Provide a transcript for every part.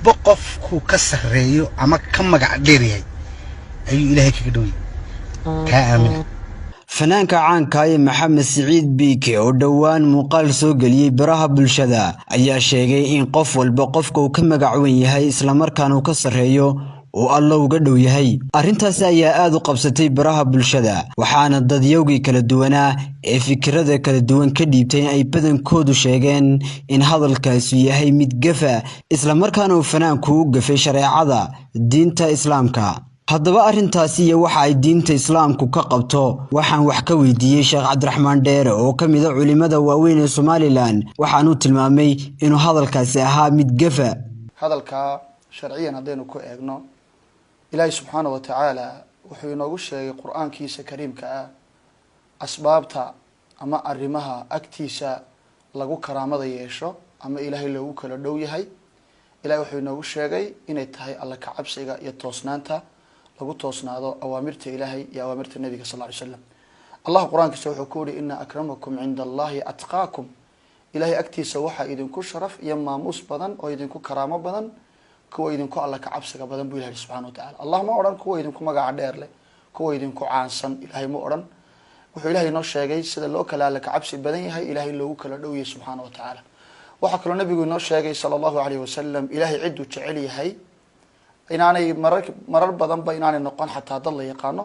qofku ka sareeyo ama ka magac dheer yahay ayuu ilaahay kaga dhow yahay ka aamin fanaanka caanka ah Maxamed Siciid Biike oo dhawaan muuqaal soo galiyay baraha bulshada ayaa sheegay in qof walba qofka uu ka magac weyn yahay isla markaana uu ka sareeyo oo alla uga dhow yahay arintaas ayaa aad u qabsatay baraha bulshada waxaana dadyowgii kala duwanaa ee fikrada kala duwan ka dhiibtay ay badankoodu sheegeen in hadalkaasi yahay mid gafa isla markaana uu fanaanku u gafay shareecada diinta islaamka haddaba arintaasi iyo waxa ay diinta islaamku ka qabto waxaan wax ka weydiiyay Sheekh Cabdiraxmaan Dheere oo kamid ah culimada waaweyn ee Soomaaliland waxaan uu tilmaamay inuu hadalkaasi ahaa mid gafa hadalka sharciyan hadaynu ku eegno إلهي سبحانه وتعالى وحي نوغو شيغي قرآن كيسا كريم كا أسبابتا أما أرمها أكتيسا لغو كرامة يشو أما إلهي لغو كالدو يهي إلهي وحي نوغو شيغي إني تهي الله كعبسيغا يتوسنانتا لغو توسنادو أوامرت إلهي يا أوامرت النبي صلى الله عليه وسلم الله قرآن كيسا وحكوري إن أكرمكم عند الله أتقاكم إلهي أكتيسا وحا إذنكو شرف يما موس بدن أو إذنكو كرامة بدن kuwa idinku alla ka cabsiga badan buu Ilaahay subhanahu wa ta'ala Allah ma oran kuwa idinku magac dheer leh kuwa idinku caansan Ilaahay ma oran wuxuu Ilaahay noo sheegay sida loo kala alla ka cabsi badan yahay Ilaahay loogu kala dhow yahay subhanahu wa ta'ala waxa kale nabigu noo sheegay sallallahu alayhi wa sallam Ilaahay cid uu jecel yahay inaanay marar badan ba inaanay noqon xataa dad la yaqaano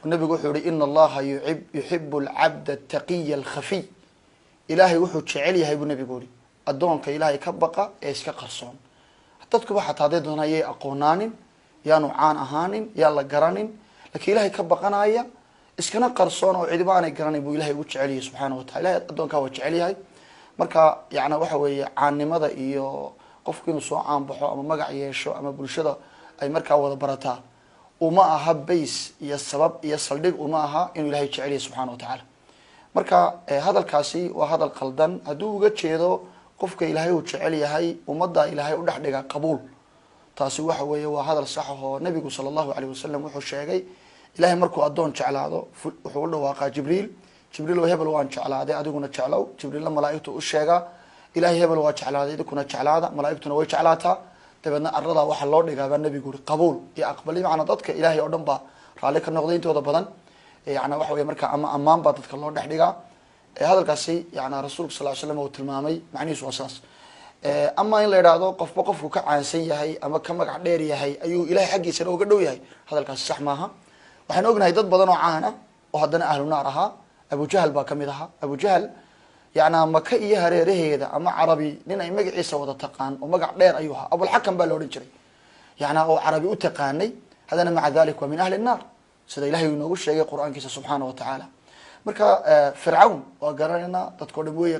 nabigu wuxuu yiri inna Allaha yuhibbu al-'abda at-taqiyya al-khafi Ilaahay wuxuu jecel yahay buu nabigu yiri adoonka Ilaahay ka baqa ee iska qarsoon dadku waxa taade doonayay aqoonaanin yaanu caan ahaanin yaa la garanin laakiin Ilaahay ka baqanaya iskana qarsoon oo ciidaanay garanay buu Ilaahay u jecel yahay subhanahu wa ta'ala adoonka waa jecel yahay marka yaana waxa weeye caannimada iyo qofku inuu soo caan baxo ama magac yeesho ama bulshada ay markaa wada barataa uma aha base iyo sabab iyo saldhig uma aha inuu Ilaahay jecel yahay subhanahu wa ta'ala marka hadalkaasi waa hadal qaldan haduu uga jeedo qofka Ilaahay uu jecel yahay umada Ilaahay u dhaxdhiga qabuul taasi waxa weeye waa hadal sax ah oo nabigu sallallahu alayhi wasallam wuxuu sheegay Ilaahay markuu adoon jeclaado wuxuu u dhawaaqaa Jibriil oo hebel waan jeclaaday adiguna jeclow Jibriil malaa'iktu u sheega Ilaahay hebel waa jeclaaday idinku jeclaada malaa'iktuna way jeclaataa dabadna arrada waxa loo dhigaa nabigu qabuul iyo aqbali macna dadka Ilaahay oo dhan ba raali ka noqday intooda badan yaana waxa weeye marka ama amaan ba dadka loo dhaxdhiga hadalkaasi yaana rasuulka sallallahu alayhi wasallam uu tilmaamay macnihiisu asaas ama in la yiraahdo qofku ka caansan yahay ama ka magac dheer yahay ayuu Ilaahay xaqiisa uga dhow yahay hadalkaasi sax maaha waxaan ognahay dad badan oo caan ah oo haddana ahlu naar aha Abu Jahl ba kamid aha Abu Jahl yaana maka iyo hareeraheeda ama Arabi nin ay magaciisa wada taqaan oo magac dheer ayuu ahaa Abu al-Hakam baa loo oran jiray yaana oo Arabi u taqaanay hadana maca dalika wa min ahli an-nar sida Ilaahay inoogu sheegay Qur'aankiisa subhanahu wa ta'ala marka Fircawn waa garanayna dadkoo dhan way